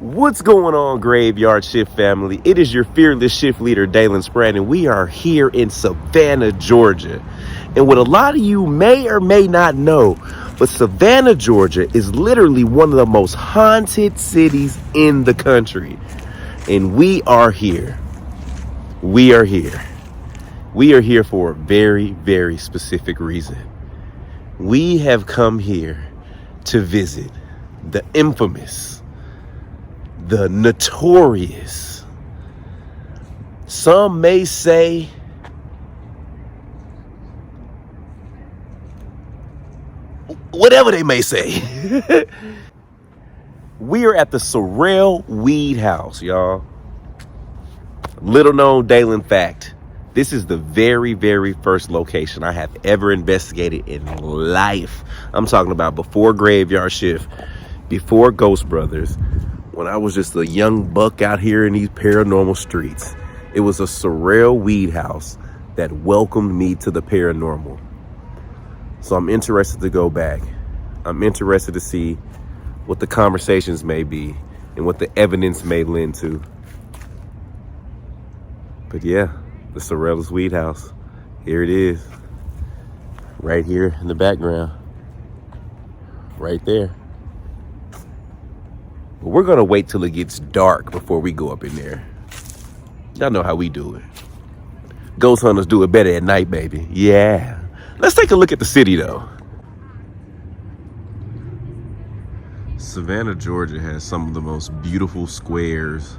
What's going on, Graveyard Shift family? It is your fearless shift leader, Dalen, Spratt, and we are here in Savannah, Georgia. And what a lot of you may or may not know, but Savannah, Georgia is literally one of the most haunted cities in the country. And we are here. We are here. We are here for a very, very specific reason. We have come here to visit the infamous, the notorious, some may say whatever they may say. We are at the Sorrel Weed House, y'all. Little known Dalen fact, this is the very, very first location I have ever investigated in life. I'm talking about before Graveyard Shift, before Ghost Brothers, when I was just a young buck out here in these paranormal streets. It was a Sorrel Weed House that welcomed me to the paranormal. So I'm interested to go back. I'm interested to see what the conversations may be and what the evidence may lend to. But yeah, the Sorrel Weed House. Here it is. Right here in the background. Right there. But we're gonna wait till it gets dark before we go up in there. Y'all know how we do it. Ghost hunters do it better at night, baby. Yeah. Let's take a look at the city, though. Savannah, Georgia has some of the most beautiful squares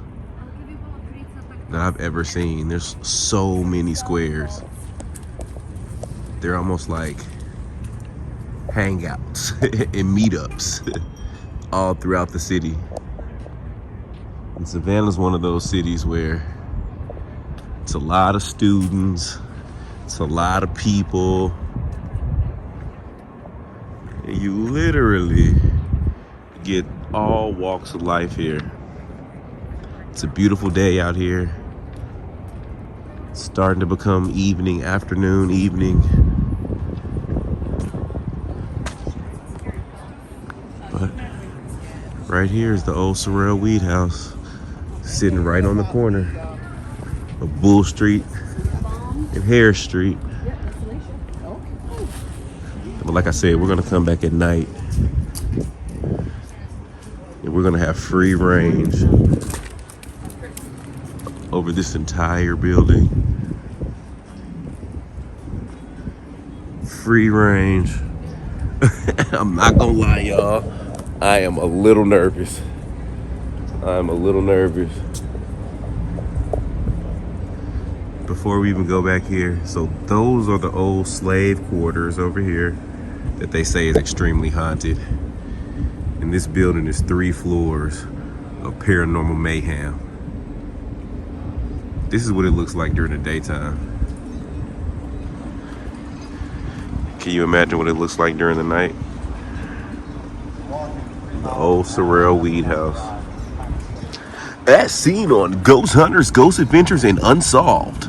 that I've ever seen. There's so many squares. They're almost like hangouts and meetups all throughout the city. And Savannah's one of those cities where it's a lot of students, it's a lot of people, and you literally get all walks of life here. It's a beautiful day out here. It's starting to become evening, afternoon, evening. But right here is the old Sorrel Weed House, sitting right on the corner of Bull Street and Harris Street. But like I said, we're gonna come back at night and we're gonna have free range over this entire building. Free range. I'm not gonna lie, y'all. I am a little nervous. I'm a little nervous. Before we even go back here, so those are the old slave quarters over here that they say is extremely haunted. And this building is 3 floors of paranormal mayhem. This is what it looks like during the daytime. Can you imagine what it looks like during the night? The old Sorrel Weed House. As seen on Ghost Hunters, Ghost Adventures, and Unsolved.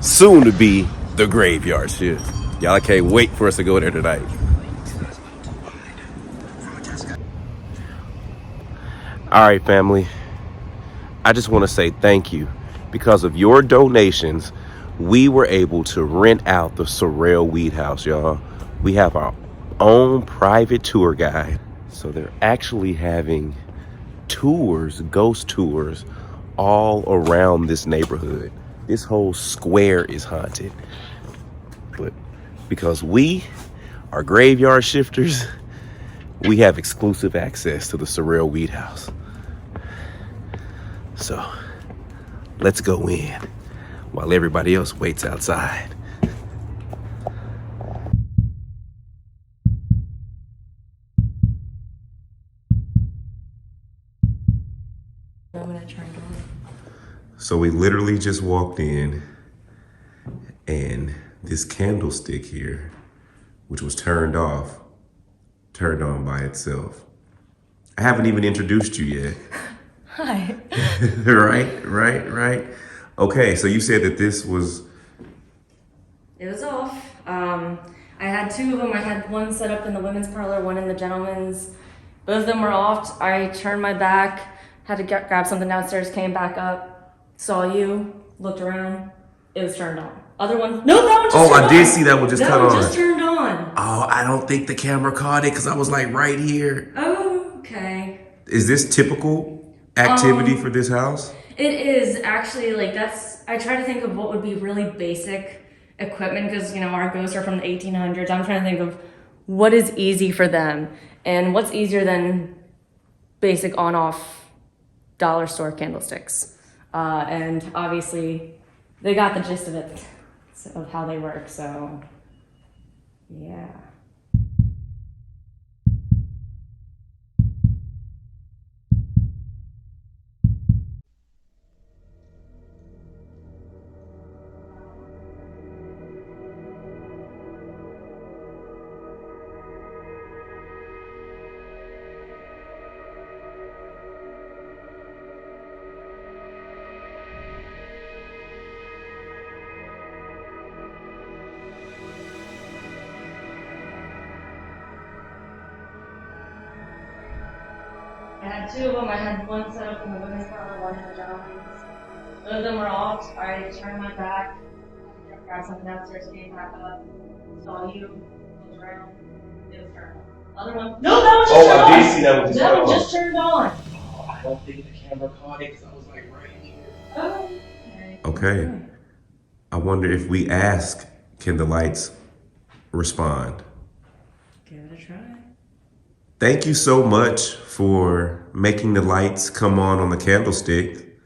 Soon to be the Graveyard Shift. Y'all can't wait for us to go there tonight. All right, family. I just want to say thank you. Because of your donations, we were able to rent out the Sorrel Weed House, y'all. We have our own private tour guide. So they're actually having tours, ghost tours, all around this neighborhood. This whole square is haunted. But because we are graveyard shifters, we have exclusive access to the Sorrel Weed House. So let's go in while everybody else waits outside. So we literally just walked in, and this candlestick here, which was turned off, turned on by itself. I haven't even introduced you yet. Hi. Right. Okay, so you said that this was... It was off. I had 2 of them. I had one set up in the women's parlor, one in the gentleman's. Both of them were off. I turned my back, had to grab something downstairs, came back up, saw you, looked around. It was turned on. Other one, no, that one just turned on. I did see that one just cut on. That one just turned on. Oh, I don't think the camera caught it because I was like right here. Oh, okay. Is this typical activity for this house? It is actually, like, I try to think of what would be really basic equipment because, you know, our ghosts are from the 1800s. I'm trying to think of what is easy for them and what's easier than basic on-off dollar store candlesticks. And obviously they got the gist of it, of how they work, so yeah. I had two of them. I had one set up in the women's parlor, one in the gentlemen's. Both of them were off. I turned my back, grabbed something downstairs, came back up, saw you, looked around. It was turned on. Other one, no, that one just turned on. I did see that one just That cut one on. just turned on. Oh, I don't think the camera caught it because I was like right here. Oh, Okay. I wonder if we ask, can the lights respond? give it a try. Thank you so much for making the lights come on the candlestick.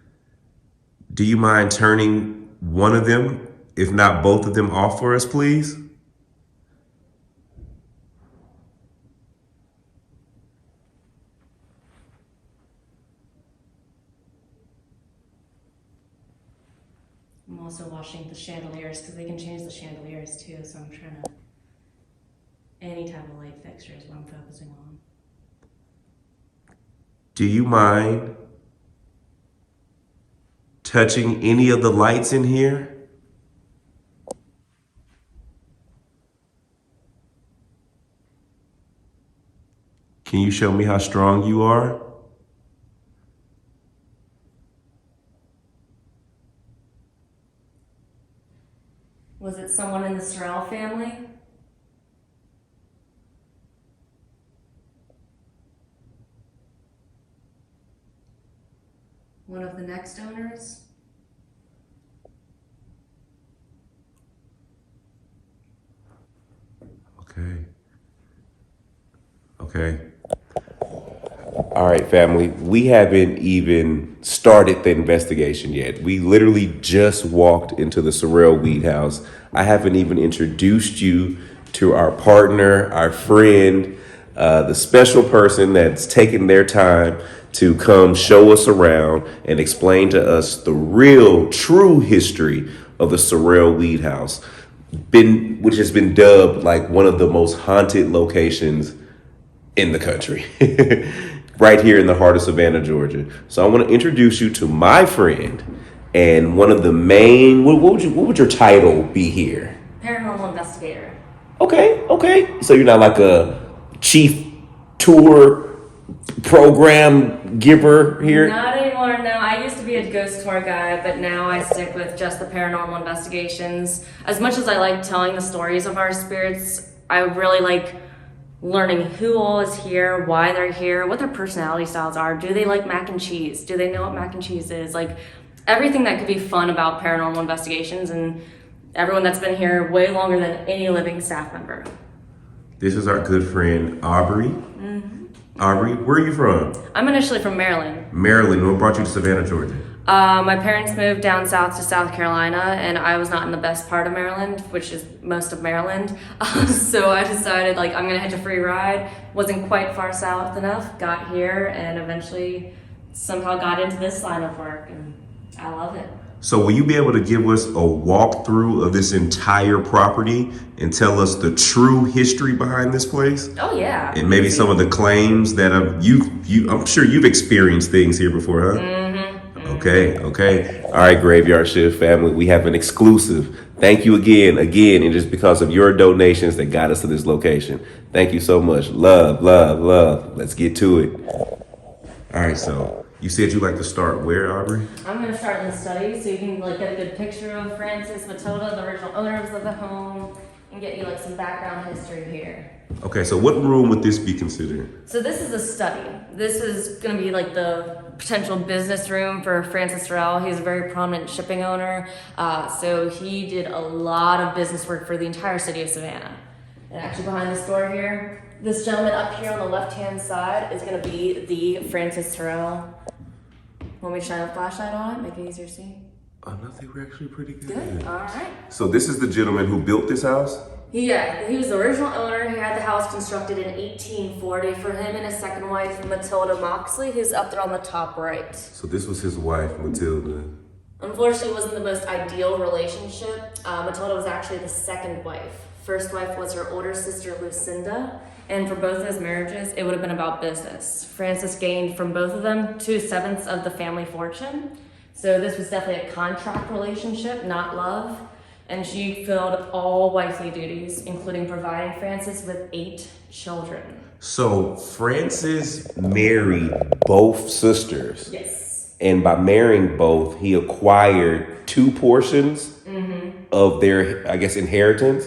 Do you mind turning one of them, if not both of them, off for us, please? I'm also watching the chandeliers because they can change the chandeliers too, so I'm trying to, any type of light fixture is what I'm focusing on. Do you mind touching any of the lights in here? Can you show me how strong you are? Was it someone in the Sorrel family? One of the next owners? Okay. All right, family. We haven't even started the investigation yet. We literally just walked into the Sorrel Weed House. I haven't even introduced you to our partner, our friend, the special person that's taken their time to come show us around and explain to us the real, true history of the Sorrel Weed House, which has been dubbed like one of the most haunted locations in the country, right here in the heart of Savannah, Georgia. So I want to introduce you to my friend and one of the main, what would your title be here? Paranormal investigator. Okay. So you're not like a chief tour program giver here? Not anymore, no. I used to be a ghost tour guide, but now I stick with just the paranormal investigations. As much as I like telling the stories of our spirits, I really like learning who all is here, why they're here, what their personality styles are. Do they like mac and cheese? Do they know what mac and cheese is? Like everything that could be fun about paranormal investigations, and everyone that's been here way longer than any living staff member. This is our good friend, Aubrey. Aubrey, where are you from? I'm initially from Maryland. Maryland. What brought you to Savannah, Georgia? My parents moved down south to South Carolina, and I was not in the best part of Maryland, which is most of Maryland. So I decided, like, I'm gonna hitch a free ride. Wasn't quite far south enough. Got here, and eventually somehow got into this line of work, and I love it. So will you be able to give us a walkthrough of this entire property and tell us the true history behind this place? Oh yeah. And maybe some of the claims that I'm sure you've experienced things here before, huh? Okay. All right, Graveyard Shift family, we have an exclusive. Thank you again, and just because of your donations that got us to this location. Thank you so much. Love. Let's get to it. All right, so you said you like to start where, Aubrey? I'm going to start in the study so you can like get a good picture of Francis, Matilda, the original owners of the home, and get you like some background history here. Okay, so what room would this be considered? So this is a study. This is going to be like the potential business room for Francis Sorrel. He's a very prominent shipping owner. So he did a lot of business work for the entire city of Savannah. And actually behind this door here, this gentleman up here on the left-hand side is going to be the Francis Sorrel. Want me to shine a flashlight on it, make it easier to see? Oh, no, they were actually pretty good. Good, all right. So this is the gentleman who built this house? Yeah, he was the original owner. He had the house constructed in 1840 for him and his second wife, Matilda Moxley, who's up there on the top right. So this was his wife, Matilda. Unfortunately, it wasn't the most ideal relationship. Matilda was actually the second wife. First wife was her older sister, Lucinda, and for both those marriages, it would have been about business. Francis gained from both of them 2/7 of the family fortune. So this was definitely a contract relationship, not love. And she filled all wifely duties, including providing Francis with 8 children. So Francis married both sisters. Yes. And by marrying both, he acquired 2 portions of their, I guess, inheritance.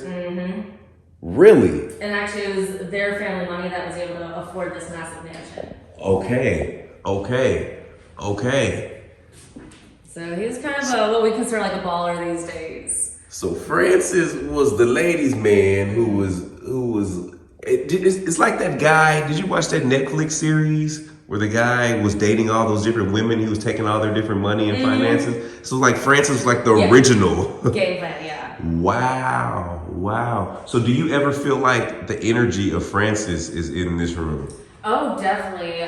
Really? And actually, it was their family money that was able to afford this massive mansion. Okay. So he was kind of what we consider like a baller these days. So Francis was the ladies' man who was. It's like that guy. Did you watch that Netflix series where the guy was dating all those different women? He was taking all their different money and finances. So like Francis was like the original game plan. Yeah. Wow. So do you ever feel like the energy of Francis is in this room? Oh, definitely.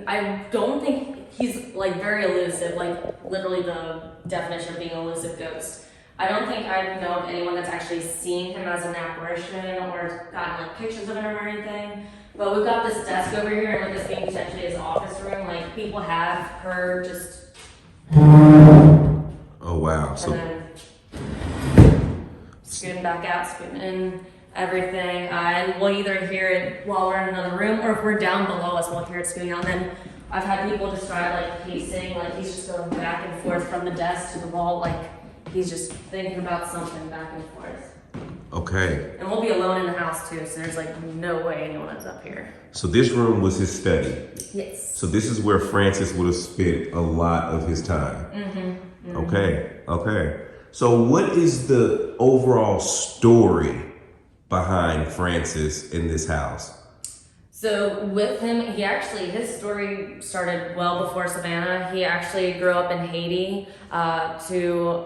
I don't think he's like very elusive, like literally the definition of being an elusive ghost. I don't think I know of anyone that's actually seen him as an apparition or gotten like pictures of him or anything. But we've got this desk over here, and with this being potentially his office room, like people have heard just. Oh wow! So. Scooting back out, scooting in, everything. And we'll either hear it while we're in another room, or if we're down below us, we'll hear it scooting out. And then I've had people describe like pacing, like he's just going back and forth from the desk to the wall, like he's just thinking about something back and forth. Okay. And we'll be alone in the house too, so there's like no way anyone is up here. So this room was his study? Yes. So this is where Francis would have spent a lot of his time? Okay. So what is the overall story behind Francis in this house? So with him, his story started well before Savannah. He actually grew up in Haiti to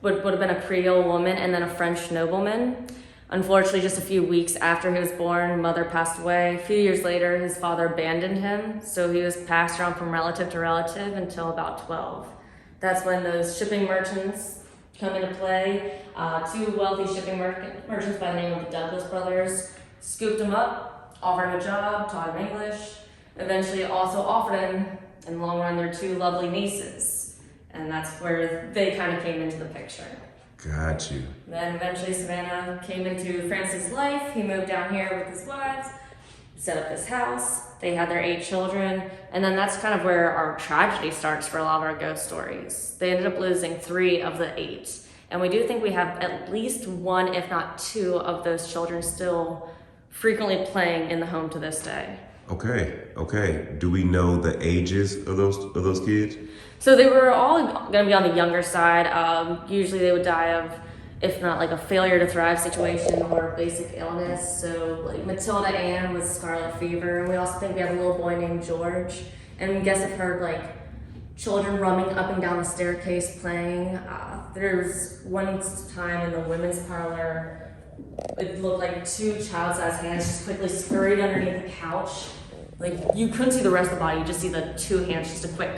would have been a Creole woman and then a French nobleman. Unfortunately, just a few weeks after he was born, mother passed away. A few years later, his father abandoned him, so he was passed around from relative to relative until about 12. That's when those shipping merchants come into play. 2 wealthy shipping merchants by the name of the Douglas brothers scooped him up, offered him a job, taught him English, eventually also offered him, in the long run, their 2 lovely nieces. And that's where they kind of came into the picture. Got you. Then eventually Savannah came into Francis' life. He moved down here with his wives, set up this house. They had their 8 children. And then that's kind of where our tragedy starts for a lot of our ghost stories. They ended up losing 3 of the 8. And we do think we have at least 1, if not 2, of those children still frequently playing in the home to this day. Okay. Do we know the ages of those kids? So they were all going to be on the younger side. Usually they would die of, if not like a failure to thrive situation or basic illness. So like Matilda Ann was scarlet fever. And we also think we have a little boy named George. And we guess I've heard like children running up and down the staircase playing. There's one time in the women's parlor, it looked like 2 child-sized hands just quickly scurried underneath the couch. Like you couldn't see the rest of the body, you just see the 2 hands, just a quick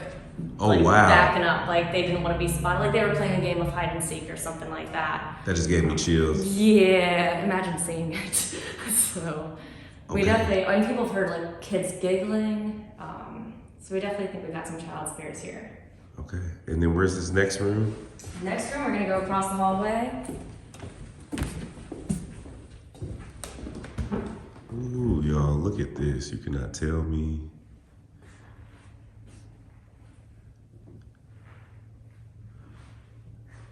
wow, backing up, like they didn't want to be spotted, like they were playing a game of hide and seek or something like that. That just gave me chills. Yeah, imagine seeing it. So we definitely, and people have heard like kids giggling. So we definitely think we've got some child spirits here. Okay, and then where's this next room? Next room, we're gonna go across the hallway. Ooh, y'all, look at this. You cannot tell me.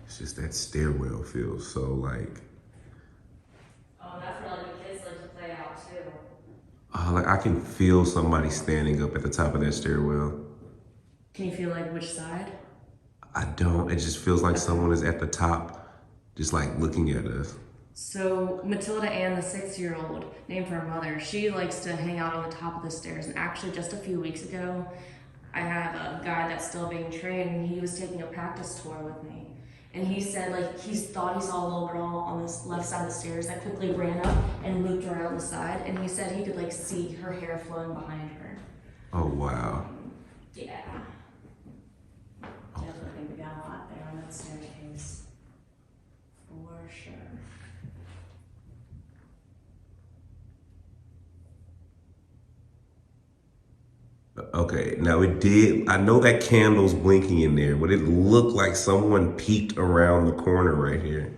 It's just that stairwell feels so like. Oh, that's where like the kids like to play out too. Like I can feel somebody standing up at the top of that stairwell. Can you feel like which side? I don't. It just feels like someone is at the top, just like looking at us. So Matilda Ann, the 6-year-old, named for her mother, she likes to hang out on the top of the stairs. And actually, just a few weeks ago, I have a guy that's still being trained, and he was taking a practice tour with me. And he said, like, he thought he saw a little girl on the left side of the stairs that quickly ran up and looped around the side. And he said he could, like, see her hair flowing behind her. Oh, wow. Yeah. Definitely think we got a lot there on that staircase. For sure. Okay, now it did. I know that candle's blinking in there, but it looked like someone peeked around the corner right here.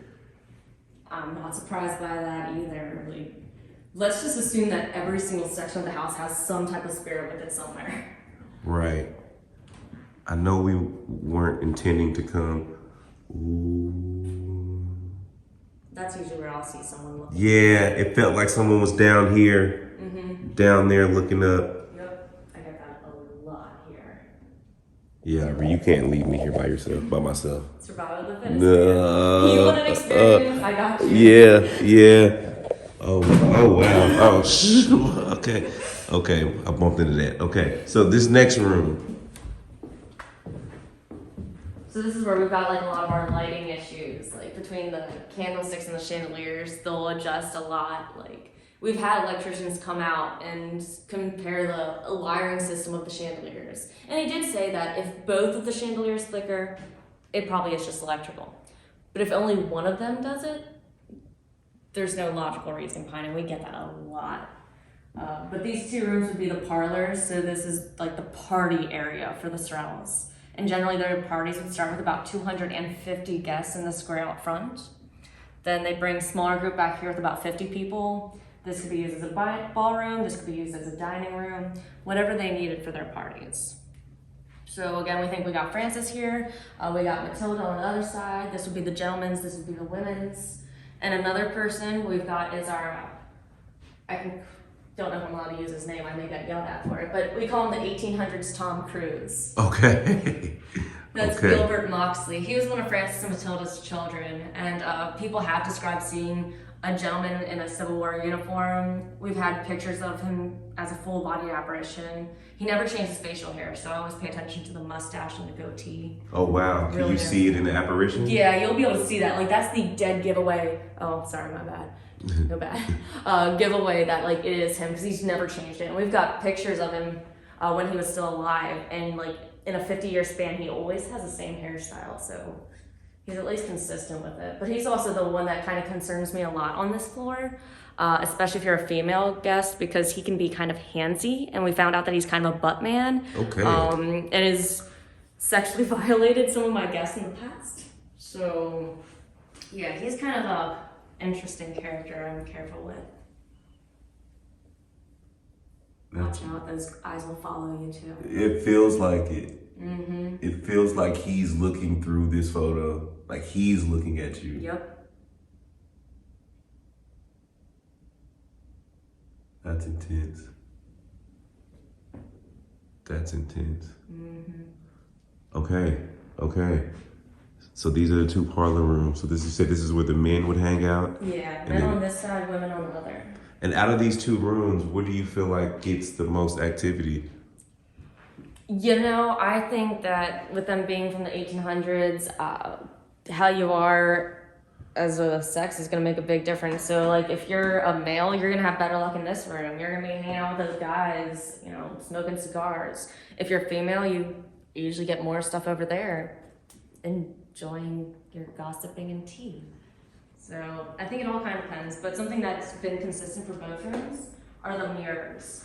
I'm not surprised by that either. Like, let's just assume that every single section of the house has some type of spirit with it somewhere. Right. I know we weren't intending to come. Ooh. That's usually where I'll see someone looking. Yeah, it felt like someone was down here, down there looking up. Yep, I get that a lot here. Yeah, Aubrey, you can't leave me here by yourself, by myself. Survival of the fittest. You want an experience? I got you. Yeah. Oh wow. Oh, okay. I bumped into that. Okay, so this next room. So this is where we've got like a lot of our lighting issues, like between the candlesticks and the chandeliers, they'll adjust a lot. Like we've had electricians come out and compare the wiring system of the chandeliers. And he did say that if both of the chandeliers flicker, it probably is just electrical. But if only one of them does it, there's no logical reason behind it. We get that a lot. But these two rooms would be the parlors. So this is like the party area for the Sorrels. And generally their parties would start with about 250 guests in the square out front. Then they bring a smaller group back here with about 50 people. This could be used as a ballroom, this could be used as a dining room, whatever they needed for their parties. So again, we think we got Francis here, we got Matilda on the other side, this would be the gentleman's, this would be the women's. And another person we've got is our, don't know if I'm allowed to use his name, I may get yelled at for it, but we call him the 1800s Tom Cruise. Okay. That's okay. Gilbert Moxley. He was one of Francis and Matilda's children, and people have described seeing a gentleman in a Civil War uniform. We've had pictures of him as a full body apparition. He never changed his facial hair, so I always pay attention to the mustache and the goatee. Oh wow, can you see it in the apparition? Yeah, you'll be able to see that. Like that's the dead giveaway. Oh, sorry, my bad. No bad. Giveaway that like it is him because he's never changed it. And we've got pictures of him when he was still alive, and like in a 50-year span, he always has the same hairstyle. So he's at least consistent with it. But he's also the one that kind of concerns me a lot on this floor, especially if you're a female guest, because he can be kind of handsy, and we found out that he's kind of a butt man. Okay. And has sexually violated some of my guests in the past. So yeah, he's kind of a interesting character I'm careful with. Watch out, those eyes will follow you too. It feels like it. Mm-hmm. It feels like he's looking through this photo, like he's looking at you. Yep. That's intense. That's intense. Mm-hmm. Okay. So these are the two parlor rooms. So you said this is where the men would hang out? Yeah, men on this side, women on the other. And out of these two rooms, what do you feel like gets the most activity? You know, I think that with them being from the 1800s, how you are as a sex is going to make a big difference. So, like, if you're a male, you're going to have better luck in this room. You're going to be hanging out with those guys, you know, smoking cigars. If you're female, you usually get more stuff over there, enjoying your gossiping and tea. So I think it all kind of depends, but something that's been consistent for both rooms are the mirrors.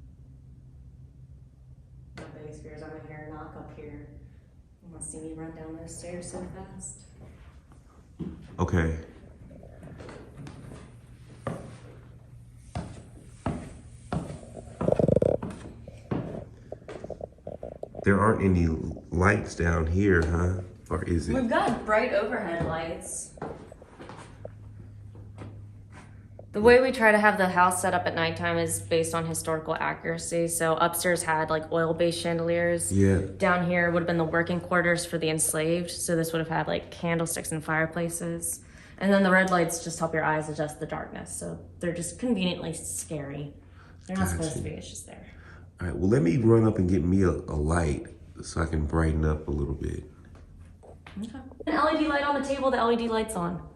upstairs. I'm gonna hear a knock up here. You wanna see me run down those stairs so fast? Okay. There aren't any lights down here, huh? Or is it? We've got bright overhead lights. The way we try to have the house set up at nighttime is based on historical accuracy. So upstairs had like oil-based chandeliers. Yeah. Down here would have been the working quarters for the enslaved. So this would have had like candlesticks and fireplaces. And then the red lights just help your eyes adjust the darkness. So they're just conveniently scary. They're not supposed to be, it's just there. All right, well, let me run up and get me a light so I can brighten up a little bit. Okay. An LED light on the table, the LED light's on.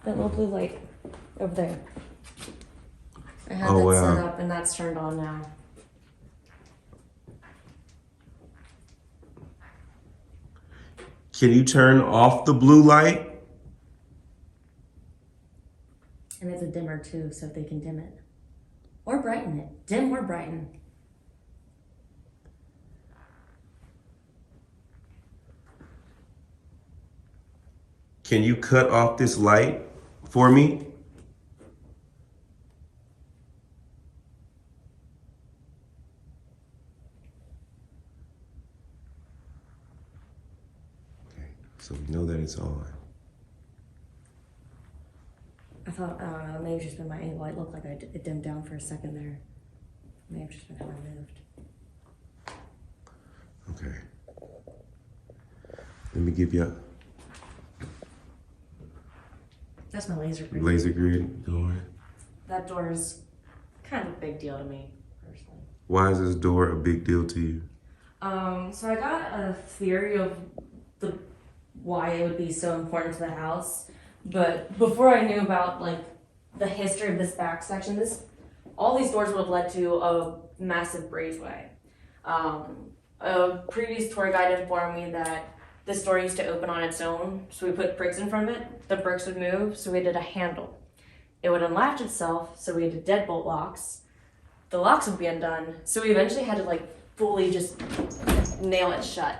That little blue light over there. I had that set up and that's turned on now. Can you turn off the blue light? And it's a dimmer too, so they can dim it. Or brighten it. Dim or brighten. Can you cut off this light for me? Okay, so we know that it's on. I thought, I don't know, it may have just been my angle. It looked like it dimmed down for a second there. It may have just been how I moved. Okay. Let me give you That's my laser grid. laser grid door. That door is kind of a big deal to me, personally. Why is this door a big deal to you? So I got a theory of why it would be so important to the house. But before I knew about like the history of this back section, all these doors would have led to a massive breezeway. A previous tour guide informed me that this door used to open on its own, so we put bricks in front of it. The bricks would move, so we did a handle. It would unlatch itself, so we did deadbolt locks. The locks would be undone, so we eventually had to like fully just nail it shut.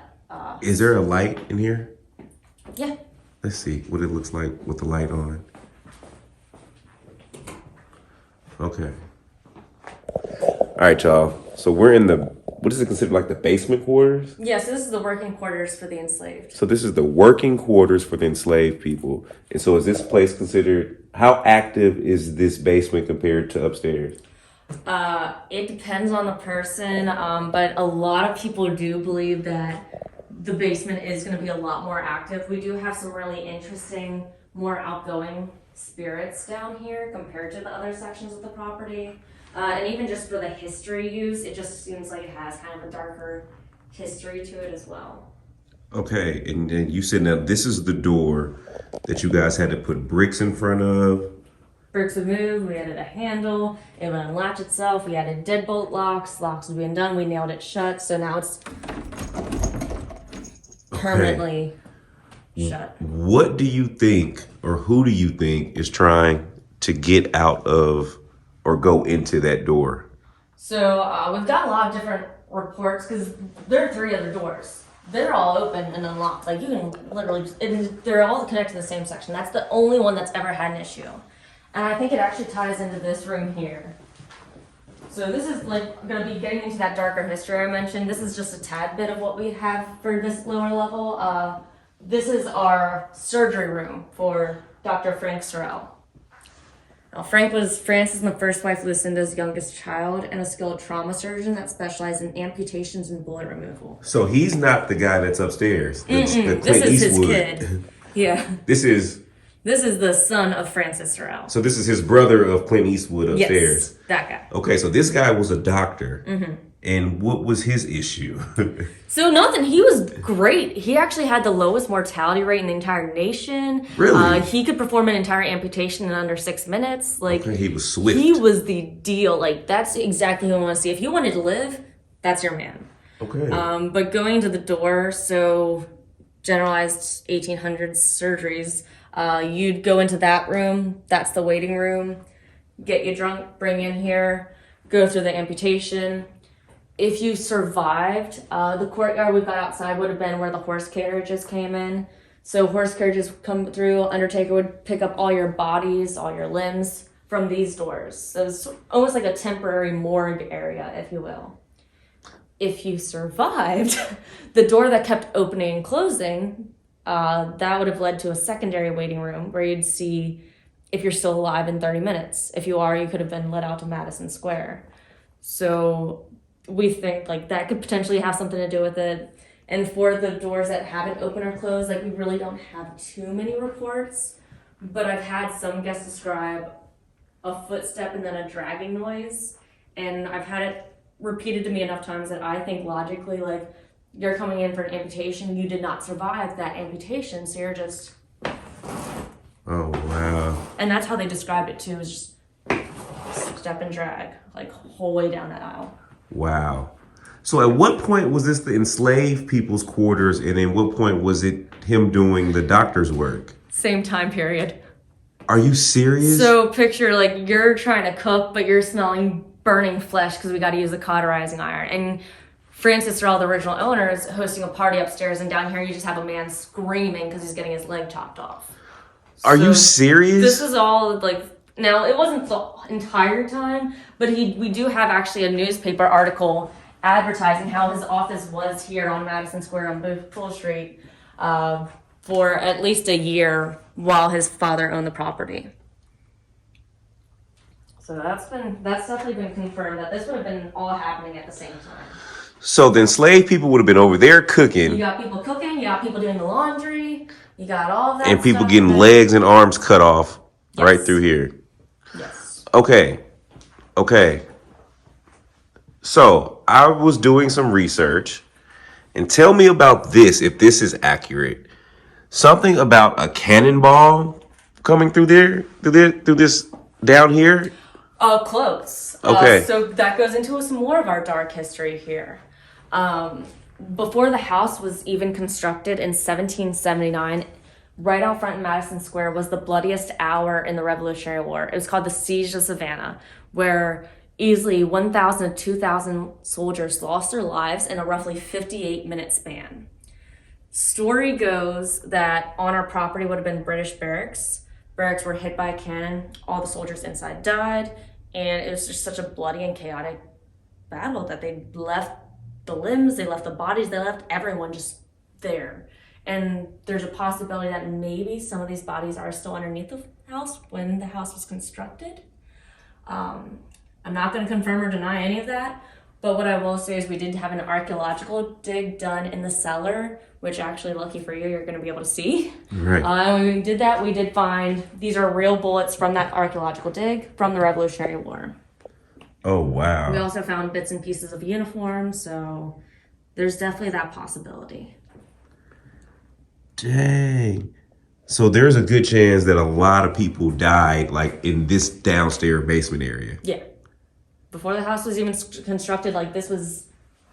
Is there a light in here? Yeah. Let's see what it looks like with the light on. Okay. All right, y'all. So we're in what is it considered, like the basement quarters? Yeah, so this is the working quarters for the enslaved. So this is the working quarters for the enslaved people. And so is this place considered, how active is this basement compared to upstairs? It depends on the person, but a lot of people do believe that the basement is going to be a lot more active. We do have some really interesting, more outgoing spirits down here compared to the other sections of the property. And even just for the history use, it just seems like it has kind of a darker history to it as well. Okay, and then you said now this is the door that you guys had to put bricks in front of. Bricks would move, we added a handle, it would unlatch itself, we added deadbolt locks would be undone, we nailed it shut, so now it's permanently shut. What do you think, or who do you think is trying to get out of or go into that door? So we've got a lot of different reports because there are 3 other doors. They're all open and unlocked. Like you can literally, they're all connected to the same section. That's the only one that's ever had an issue. And I think it actually ties into this room here. So this is like going to be getting into that darker history I mentioned. This is just a tad bit of what we have for this lower level. This is our surgery room for Dr. Frank Sorrel. Now, Frank was Francis and the first wife Lucinda's youngest child and a skilled trauma surgeon that specialized in amputations and bullet removal. So he's not the guy that's upstairs. This is his kid. Yeah. This is the son of Francis Sorrel. So this is his brother of Clint Eastwood upstairs. Yes, that guy. Okay, so this guy was a doctor. Mm-hmm. And what was his issue? So nothing. He was great. He actually had the lowest mortality rate in the entire nation. Really? He could perform an entire amputation in under 6 minutes. Like okay, he was swift. He was the deal. Like that's exactly who I want to see. If you wanted to live, that's your man. Okay. But going into the door, so generalized 1800s surgeries, you'd go into that room. That's the waiting room. Get you drunk, bring you in here, go through the amputation. if you survived, the courtyard we've got outside would have been where the horse carriages came in. So horse carriages come through, Undertaker would pick up all your bodies, all your limbs from these doors. So it's almost like a temporary morgue area, if you will. If you survived, the door that kept opening and closing, that would have led to a secondary waiting room where you'd see if you're still alive in 30 minutes. If you are, you could have been let out to Madison Square. So we think like that could potentially have something to do with it. And for the doors that haven't opened or closed, like we really don't have too many reports, but I've had some guests describe a footstep and then a dragging noise. And I've had it repeated to me enough times that I think logically, like, you're coming in for an amputation, you did not survive that amputation, so you're just... Oh, wow. And that's how they described it too, is just step and drag, like, whole way down that aisle. Wow. So at what point was this the enslaved people's quarters, and at what point was it him doing the doctor's work? Same time period. Are you serious? So picture like you're trying to cook, but you're smelling burning flesh because we got to use the cauterizing iron. And Francis Sorrel, the original owner, is hosting a party upstairs, and down here you just have a man screaming because he's getting his leg chopped off. Are you serious? This is all like, now it wasn't the entire time, but we do have actually a newspaper article advertising how his office was here on Madison Square on Bull Street for at least a year while his father owned the property. So that's definitely been confirmed that this would have been all happening at the same time. So the enslaved people would have been over there cooking. You got people cooking, you got people doing the laundry, you got all of that. And people stuff getting legs and arms cut off right through here. Yes. Okay. So I was doing some research, and tell me about this, if this is accurate. Something about a cannonball coming through this down here. Close. Okay. So that goes into some more of our dark history here. Before the house was even constructed in 1779, right out front in Madison Square was the bloodiest hour in the Revolutionary War. It was called the Siege of Savannah, where easily 1,000 to 2,000 soldiers lost their lives in a roughly 58-minute span. Story goes that on our property would have been British barracks. Barracks were hit by a cannon. All the soldiers inside died. And it was just such a bloody and chaotic battle that they left the limbs, they left the bodies, they left everyone just there. And there's a possibility that maybe some of these bodies are still underneath the house when the house was constructed. I'm not going to confirm or deny any of that, but what I will say is we did have an archaeological dig done in the cellar, which actually, lucky for you, you're going to be able to see. Right. When we did that, we did find, these are real bullets from that archaeological dig from the Revolutionary War. Oh, wow. We also found bits and pieces of uniform, so there's definitely that possibility. Dang. So there's a good chance that a lot of people died like in this downstairs basement area. Yeah. Before the house was even constructed, like this was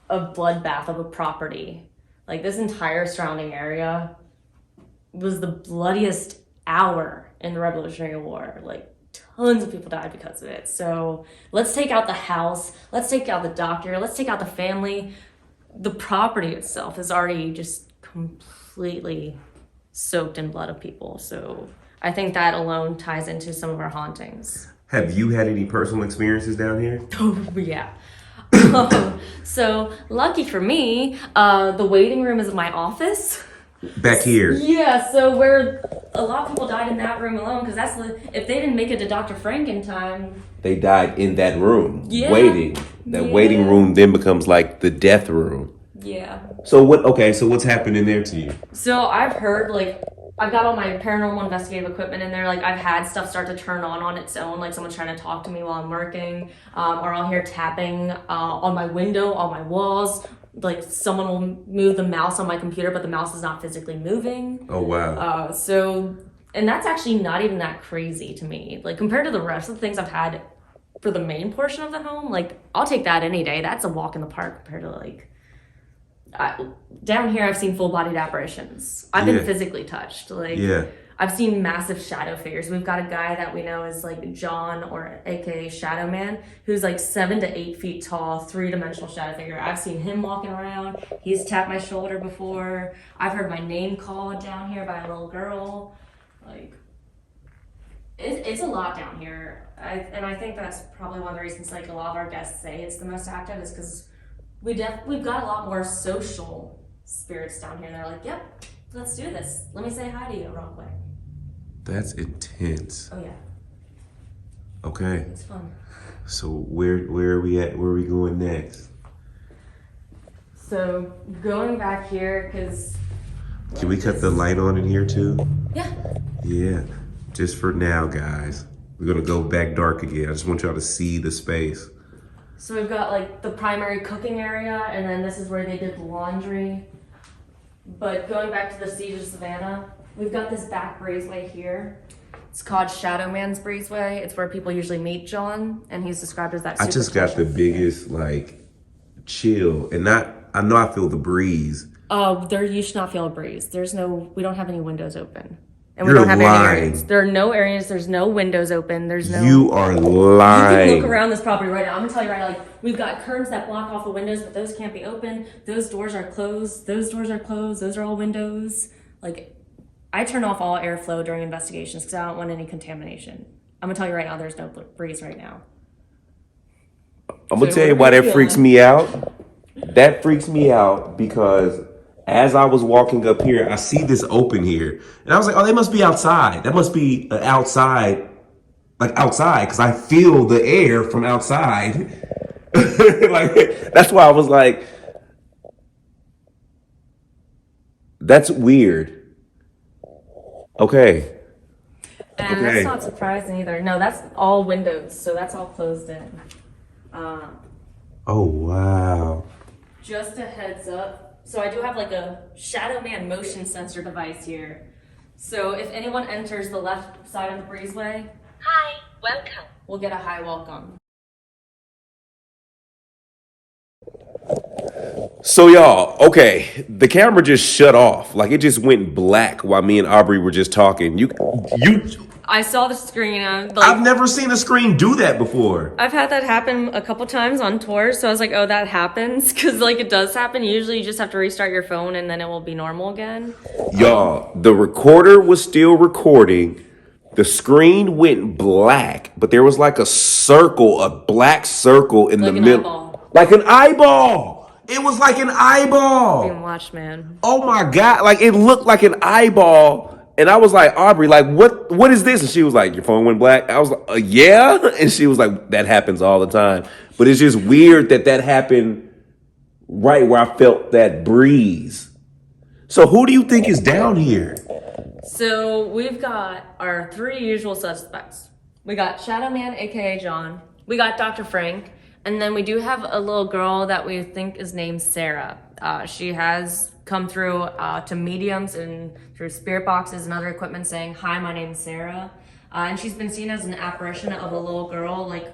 a bloodbath of a property. Like this entire surrounding area was the bloodiest hour in the Revolutionary War. Like tons of people died because of it. So let's take out the house, let's take out the doctor, let's take out the family. The property itself is already just completely soaked in blood of people. So I think that alone ties into some of our hauntings. Have you had any personal experiences down here? Oh, yeah. So lucky for me, the waiting room is my office. Back here. Yeah, so where a lot of people died in that room alone, because if they didn't make it to Dr. Frank in time. They died in that room, waiting. That Yeah. waiting room then becomes like the death room. Yeah. So what's happening there to you? So I've heard, like, I've got all my paranormal investigative equipment in there. Like, I've had stuff start to turn on its own, like someone's trying to talk to me while I'm working, or I'll hear tapping on my window, on my walls. Like, someone will move the mouse on my computer, but the mouse is not physically moving. Oh, wow. And that's actually not even that crazy to me. Like, compared to the rest of the things I've had for the main portion of the home, like, I'll take that any day. That's a walk in the park compared to, like, down here I've seen full-bodied apparitions. I've been physically touched. Like, I've seen massive shadow figures. We've got a guy that we know is like John, or AKA Shadow Man, who's like 7 to 8 feet tall, 3-dimensional shadow figure. I've seen him walking around. He's tapped my shoulder before. I've heard my name called down here by a little girl. Like, it's a lot down here. And I think that's probably one of the reasons like a lot of our guests say it's the most active is because we've got a lot more social spirits down here. They're like, yep, let's do this. Let me say hi to you real quick. That's intense. Oh yeah. Okay. It's fun. So where are we at? Where are we going next? So going back here, because... Can we cut the light on in here too? Yeah. Yeah. Just for now, guys. We're gonna go back dark again. I just want y'all to see the space. So we've got like the primary cooking area, and then this is where they did the laundry. But going back to the Siege of Savannah, we've got this back breezeway here. It's called Shadow Man's Breezeway. It's where people usually meet John, and he's described as that. I just got the biggest like chill, and I know I feel the breeze. You should not feel a breeze. We don't have any windows open. And You're we don't have lying. any areas. There are no areas, there's no windows open, there's no... You are lying. You can look around this property right now. I'm gonna tell you right now, like, we've got curtains that block off the windows, but those can't be open. Those doors are closed. Those doors are closed. Those are all windows. Like, I turn off all airflow during investigations because I don't want any contamination. I'm gonna tell you right now, there's no breeze right now. I'm gonna tell you why that freaks me out. That freaks me out because as I was walking up here, I see this open here. And I was like, oh, they must be outside. That must be outside, because I feel the air from outside. Like, that's why I was like, that's weird. Okay. And that's not surprising either. No, that's all windows, so that's all closed in. Oh, wow. Just a heads up. So I do have like a Shadow Man motion sensor device here. So if anyone enters the left side of the breezeway, hi, welcome. We'll get a hi welcome. So y'all, okay, the camera just shut off. Like it just went black while me and Aubrey were just talking. I saw the screen. I've never seen a screen do that before. I've had that happen a couple times on tours, so I was like, oh, that happens? Because, like, it does happen. Usually you just have to restart your phone, and then it will be normal again. Y'all, the recorder was still recording. The screen went black, but there was like a black circle in the middle. Eyeball. Like an eyeball. It was like an eyeball. Being watched, man. Oh, my God. Like, it looked like an eyeball. And I was like, Aubrey, like, what is this? And she was like, your phone went black? I was like, yeah. And she was like, that happens all the time. But it's just weird that happened right where I felt that breeze. So who do you think is down here? So we've got our 3 usual suspects. We got Shadow Man, aka John. We got Dr. Frank. And then we do have a little girl that we think is named Sarah. She has come through to mediums and through spirit boxes and other equipment saying, hi, my name's Sarah. And she's been seen as an apparition of a little girl, like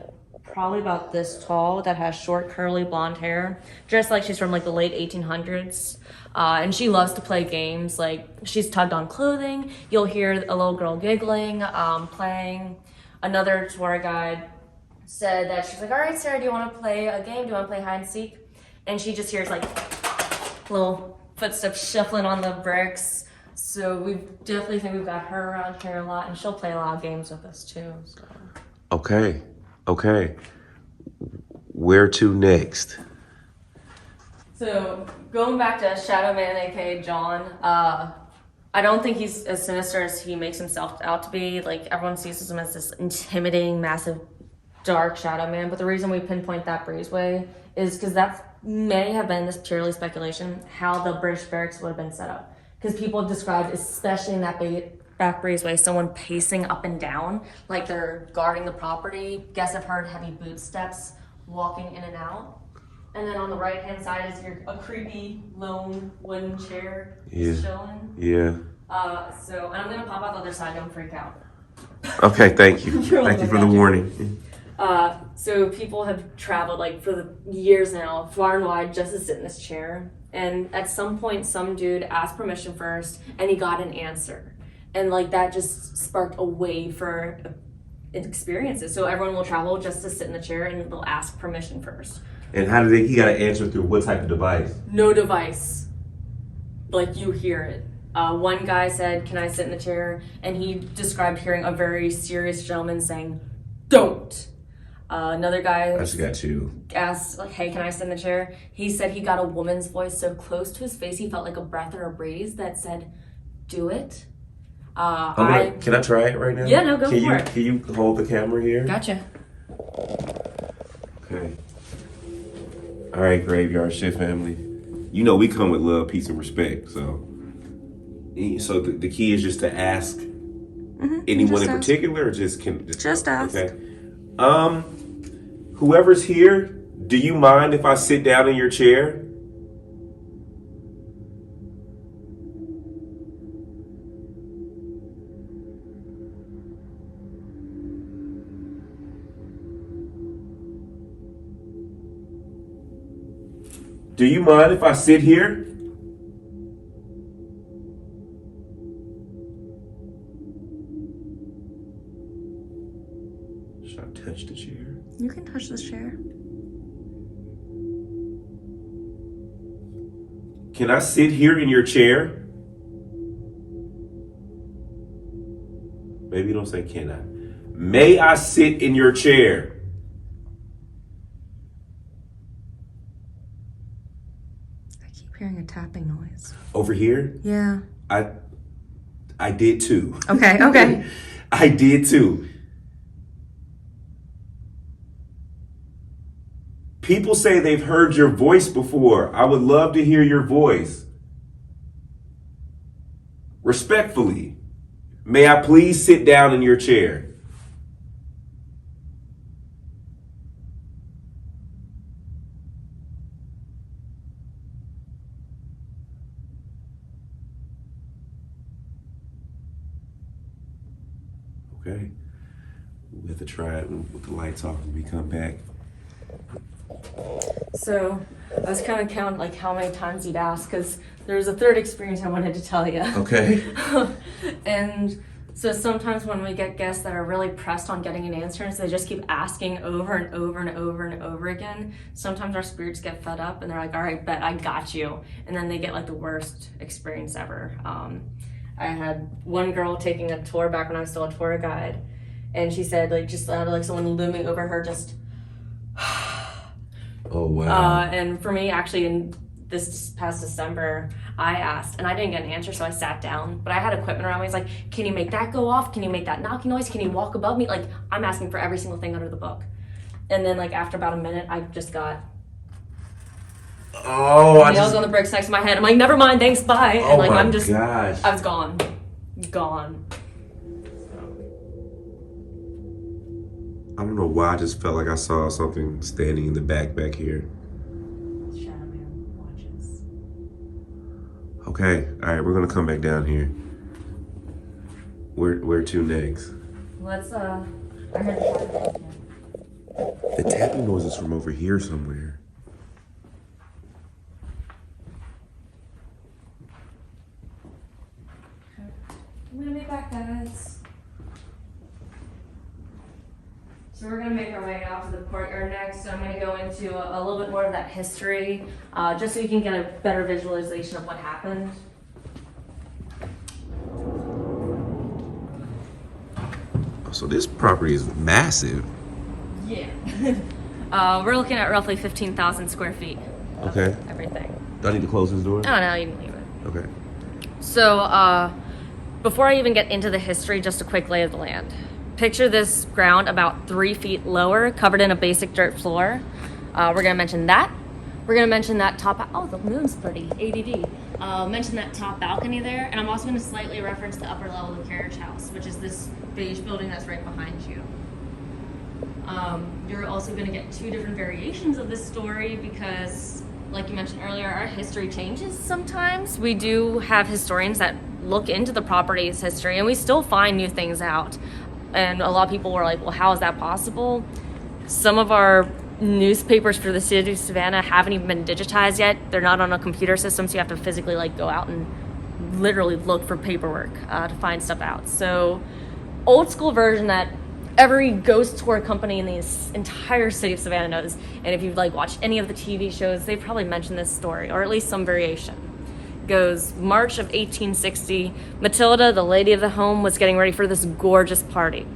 probably about this tall, that has short curly blonde hair, dressed like she's from like the late 1800s. And she loves to play games. Like she's tugged on clothing. You'll hear a little girl giggling, playing. Another tour guide said that she's like, all right, Sarah, do you want to play a game? Do you want to play hide and seek? And she just hears like little footsteps shuffling on the bricks. So we definitely think we've got her around here a lot, and she'll play a lot of games with us too. So. Okay. Where to next? So going back to Shadow Man, aka John, I don't think he's as sinister as he makes himself out to be. Like everyone sees him as this intimidating, massive, dark Shadow Man. But the reason we pinpoint that breezeway is because that may have been, this purely speculation, how the British barracks would have been set up. Because people have described, especially in that back breezeway, someone pacing up and down like they're guarding the property. Guests have heard heavy boot steps walking in and out. And then on the right hand side is a creepy lone wooden chair chilling. Yeah. And I'm gonna pop out the other side. Don't freak out. Okay, thank you. Thank you for the warning. So people have traveled like for the years now, far and wide, just to sit in this chair. And at some point, some dude asked permission first, and he got an answer. And like that just sparked a wave for experiences. So everyone will travel just to sit in the chair and they'll ask permission first. And how did he got to answer through what type of device? No device. Like you hear it. One guy said, "Can I sit in the chair?" And he described hearing a very serious gentleman saying, "Don't." Another guy I just got you. asked, like, "Hey, can I sit in the chair?" He said he got a woman's voice so close to his face he felt like a breath or a breeze that said, "Do it." Can I try it right now? Yeah, no, go for it. Can you hold the camera here? Gotcha. Okay. All right, Graveyard Shift family. You know we come with love, peace, and respect. So the key is just to ask anyone in particular, or just ask. Okay. Whoever's here, do you mind if I sit down in your chair? Do you mind if I sit here? Should I touch the chair? You can touch this chair. Can I sit here in your chair? Maybe don't say can I. May I sit in your chair? I keep hearing a tapping noise. Over here? Yeah. I did too. Okay. I did too. People say they've heard your voice before. I would love to hear your voice. Respectfully, may I please sit down in your chair? Okay. We have to try it with the lights off when we come back. So I was kind of counting like how many times he'd ask, because there was a third experience I wanted to tell you. Okay. And so sometimes when we get guests that are really pressed on getting an answer, and so they just keep asking over and over and over and over again, sometimes our spirits get fed up and they're like, "All right, bet, I got you." And then they get like the worst experience ever. I had one girl taking a tour back when I was still a tour guide, and she said like just had like someone looming over her, just Oh, wow. and for me, actually, in this past December, I asked, and I didn't get an answer, so I sat down. But I had equipment around me. It's like, "Can you make that go off? Can you make that knocking noise? Can you walk above me?" Like, I'm asking for every single thing under the book. And then, like, after about a minute, I just got nails on the bricks next to my head. I'm like, "Never mind, thanks, bye." Oh, and like, my gosh. I was gone. I don't know why I just felt like I saw something standing in the back here. Shadow Man watches. Okay, all right, we're gonna come back down here. Where to next? Let's, I heard the The tapping noise is from over here somewhere. I'm gonna be back, guys. So we're gonna make our way out to the courtyard next. So I'm gonna go into a little bit more of that history, just so you can get a better visualization of what happened. So this property is massive. Yeah. We're looking at roughly 15,000 square feet. Okay. Everything. Do I need to close this door? Oh no, you can leave it. Okay. So, before I even get into the history, just a quick lay of the land. Picture this ground about 3 feet lower, covered in a basic dirt floor. We're gonna mention that. We're gonna mention that top, oh, the moon's pretty, ADD. Mention that top balcony there, and I'm also gonna slightly reference the upper level of the carriage house, which is this beige building that's right behind you. You're also gonna get 2 different variations of this story because, like you mentioned earlier, our history changes sometimes. We do have historians that look into the property's history, and we still find new things out. And a lot of people were like, "Well, how is that possible?" Some of our newspapers for the city of Savannah haven't even been digitized yet. They're not on a computer system, so you have to physically like go out and literally look for paperwork to find stuff out. So old school version that every ghost tour company in the entire city of Savannah knows, and if you've like watched any of the TV shows, they've probably mentioned this story, or at least some variation. Goes March of 1860, Matilda, the lady of the home, was getting ready for this gorgeous party.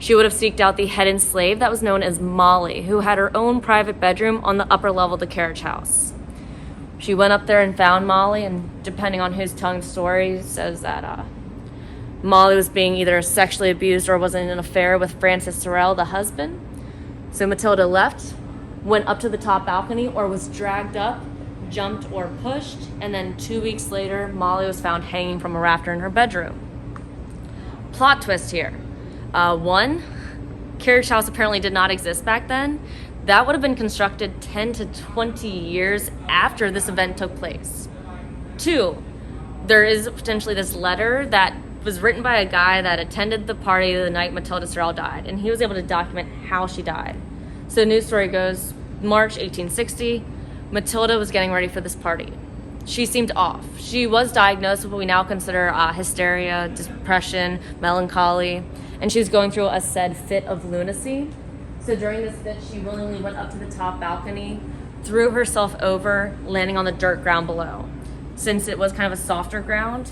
She would have seeked out the head enslaved that was known as Molly, who had her own private bedroom on the upper level of the carriage house. She went up there and found Molly, and depending on whose tongue the story says that Molly was being either sexually abused or was in an affair with Francis Sorrel, the husband. So Matilda left, went up to the top balcony, or was dragged up, jumped, or pushed, and then 2 weeks later, Molly was found hanging from a rafter in her bedroom. Plot twist here. One, carriage house apparently did not exist back then. That would have been constructed 10 to 20 years after this event took place. Two, there is potentially this letter that was written by a guy that attended the party the night Matilda Sorrel died, and he was able to document how she died. So the news story goes, March 1860, Matilda was getting ready for this party. She seemed off. She was diagnosed with what we now consider hysteria, depression, melancholy, and she was going through a said fit of lunacy. So during this fit, she willingly went up to the top balcony, threw herself over, landing on the dirt ground below. Since it was kind of a softer ground,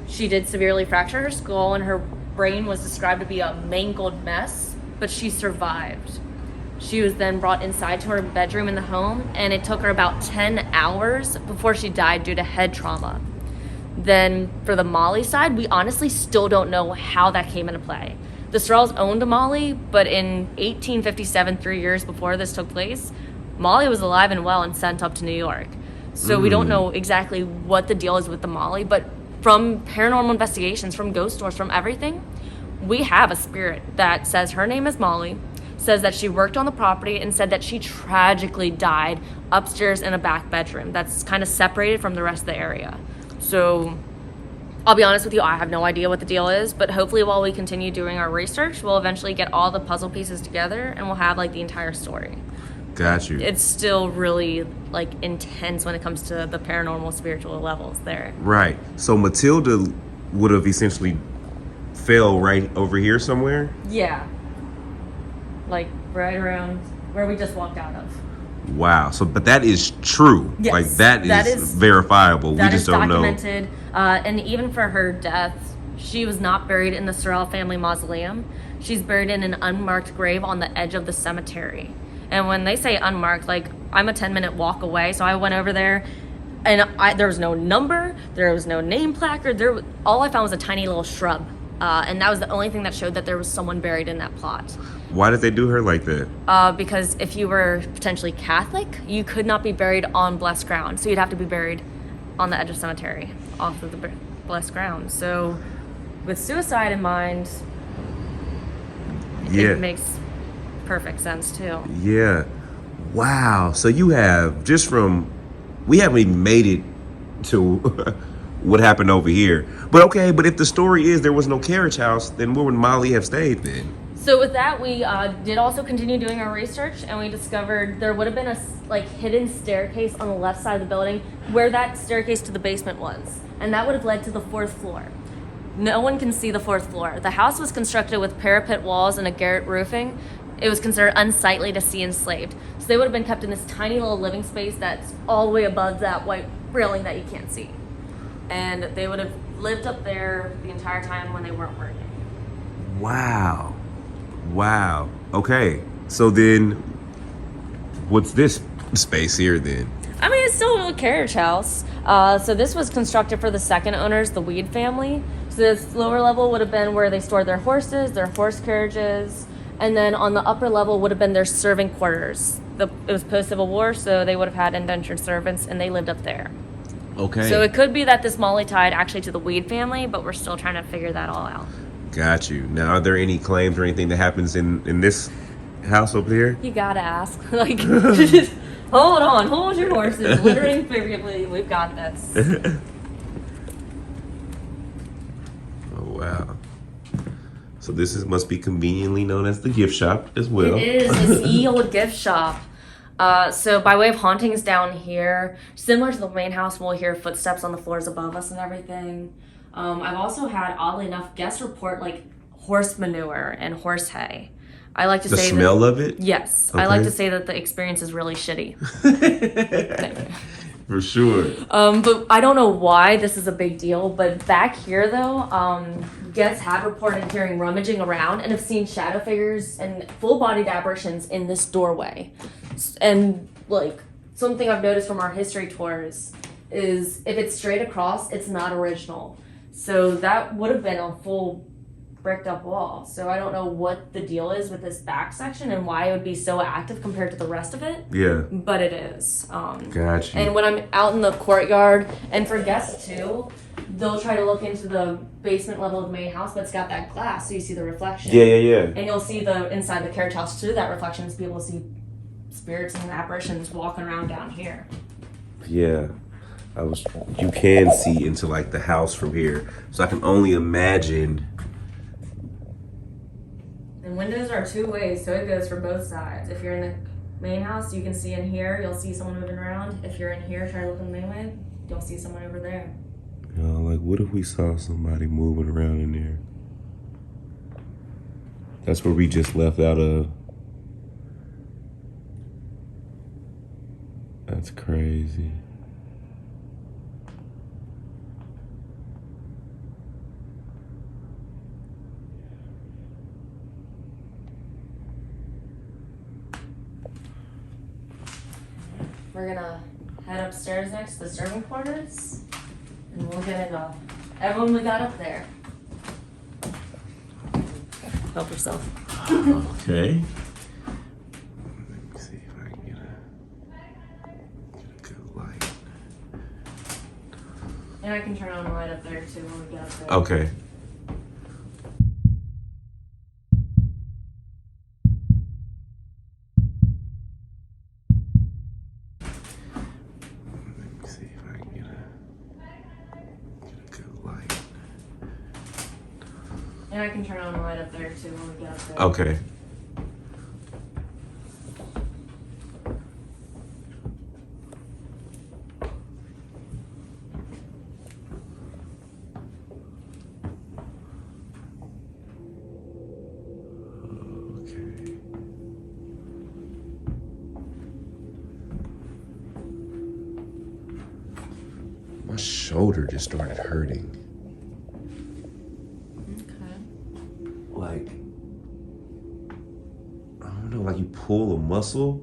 she did severely fracture her skull, and her brain was described to be a mangled mess, but she survived. She was then brought inside to her bedroom in the home, and it took her about 10 hours before she died due to head trauma. Then for the Molly side, we honestly still don't know how that came into play. The Sorrels owned a Molly, but in 1857, 3 years before this took place, Molly was alive and well and sent up to New York. So we don't know exactly what the deal is with the Molly, but from paranormal investigations, from ghost tours, from everything, we have a spirit that says her name is Molly, says that she worked on the property, and said that she tragically died upstairs in a back bedroom that's kind of separated from the rest of the area. So I'll be honest with you, I have no idea what the deal is, but hopefully while we continue doing our research, we'll eventually get all the puzzle pieces together and we'll have like the entire story. Got you. It's still really like intense when it comes to the paranormal spiritual levels there. Right. So Matilda would have essentially fell right over here somewhere? Yeah. Like right around where we just walked out of. Wow. So, but that is true. Yes, like that is verifiable. That we just is don't know. documented. And even for her death, she was not buried in the Sorrel family mausoleum. She's buried in an unmarked grave on the edge of the cemetery. And when they say unmarked, like I'm a 10-minute walk away, so I went over there, and there was no number, there was no name placard. All I found was a tiny little shrub, and that was the only thing that showed that there was someone buried in that plot. Why did they do her like that? Because if you were potentially Catholic, you could not be buried on blessed ground, so you'd have to be buried on the edge of the cemetery, off of the blessed ground. So, with suicide in mind, it makes perfect sense too. Yeah. Wow. So you have we haven't even made it to what happened over here. But okay, but if the story is there was no carriage house, then where would Molly have stayed then? So with that, we did also continue doing our research, and we discovered there would have been a hidden staircase on the left side of the building where that staircase to the basement was, and that would have led to the 4th floor. No one can see the 4th floor. The house was constructed with parapet walls and a garret roofing. It was considered unsightly to see enslaved. So they would have been kept in this tiny little living space that's all the way above that white railing that you can't see. And they would have lived up there the entire time when they weren't working. Wow. Wow. Okay. So then what's this space here then? I mean, it's still a carriage house. So this was constructed for the second owners, the Weed family. So this lower level would have been where they stored their horses, their horse carriages, and then on the upper level would have been their serving quarters. It was post-Civil War, so they would have had indentured servants, and they lived up there. Okay. So it could be that this Molly tied actually to the Weed family, but we're still trying to figure that all out. Got you. Now, are there any claims or anything that happens in this house over here? You gotta ask. Hold on, hold your horses. Literally, figuratively, we've got this. Oh, wow. So this must be conveniently known as the gift shop as well. It is. It's the old gift shop. So by way of hauntings down here, similar to the main house, we'll hear footsteps on the floors above us and everything. I've also had, oddly enough, guests report like horse manure and horse hay. I like to The say smell that, of it? yes, Okay. I like to say that the experience is really shitty. For sure. But I don't know why this is a big deal. But back here, though, guests have reported hearing rummaging around and have seen shadow figures and full-bodied apparitions in this doorway. And like something I've noticed from our history tours is if it's straight across, it's not original. So that would have been a full bricked up wall. So I don't know what the deal is with this back section and why it would be so active compared to the rest of it. Yeah. But it is. Gotcha. And when I'm out in the courtyard, and for guests too, they'll try to look into the basement level of the main house, but it's got that glass, so you see the reflection. Yeah. And you'll see the inside the carriage house through that reflection to be able to see spirits and apparitions walking around down here. Yeah. You can see into like the house from here. So I can only imagine. And windows are two ways, so it goes for both sides. If you're in the main house, you can see in here, you'll see someone moving around. If you're in here, try to look in the main way, you'll see someone over there. Like what if we saw somebody moving around in there? That's where we just left out of. That's crazy. We're gonna head upstairs next to the servant quarters, and we'll get into everyone we got up there. Help yourself. Okay. Let me see if I can get a good light. And I can turn on the light up there too when we get up there. Okay. Let me see if I can get a good light. And I can turn on the light up there too when we get up there. Okay. My shoulder just started hurting. Okay. Like, I don't know, like you pull a muscle.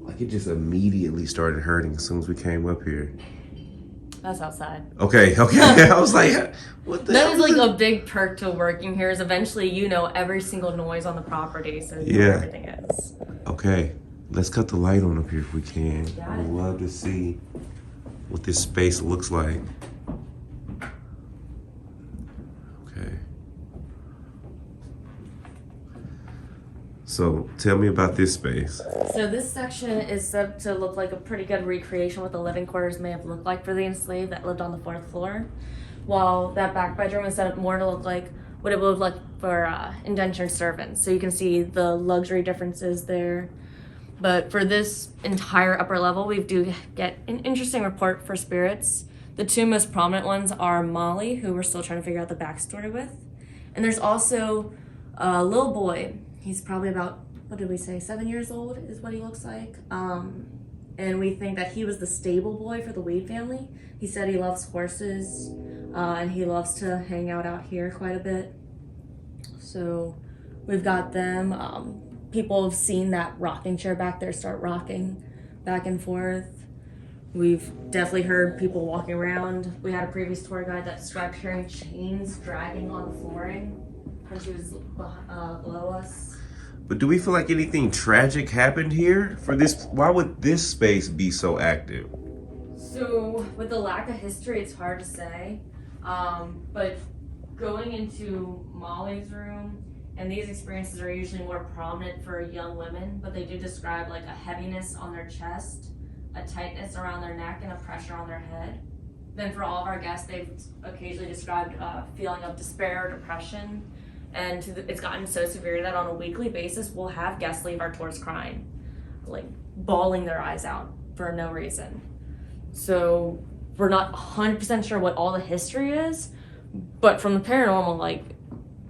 Like it just immediately started hurting as soon as we came up here. That's outside. Okay. I was like, what the hell? That is like a big perk to working here is eventually you know every single noise on the property, so you know Yeah. where everything is. Okay, let's cut the light on up here if we can. Got I it. would love to see what this space looks like. Okay. So tell me about this space. So this section is set to look like a pretty good recreation what the living quarters may have looked like for the enslaved that lived on the 4th floor, while that back bedroom is set up more to look like what it would look like for indentured servants. So you can see the luxury differences there. But for this entire upper level, we do get an interesting report for spirits. The two most prominent ones are Molly, who we're still trying to figure out the backstory with. And there's also a little boy. He's probably about, what did we say, 7 years old is what he looks like. And we think that he was the stable boy for the Weed family. He said he loves horses, and he loves to hang out here quite a bit. So we've got them. People have seen that rocking chair back there start rocking back and forth. We've definitely heard people walking around. We had a previous tour guide that described hearing chains dragging on the flooring when she was below us. But do we feel like anything tragic happened here for this? Why would this space be so active? So with the lack of history, it's hard to say. But going into Molly's room, and these experiences are usually more prominent for young women, but they do describe like a heaviness on their chest, a tightness around their neck, and a pressure on their head. Then for all of our guests, they've occasionally described a feeling of despair or depression. And it's gotten so severe that on a weekly basis, we'll have guests leave our tours crying. like bawling their eyes out for no reason. So we're not 100% sure what all the history is, but from the paranormal, like,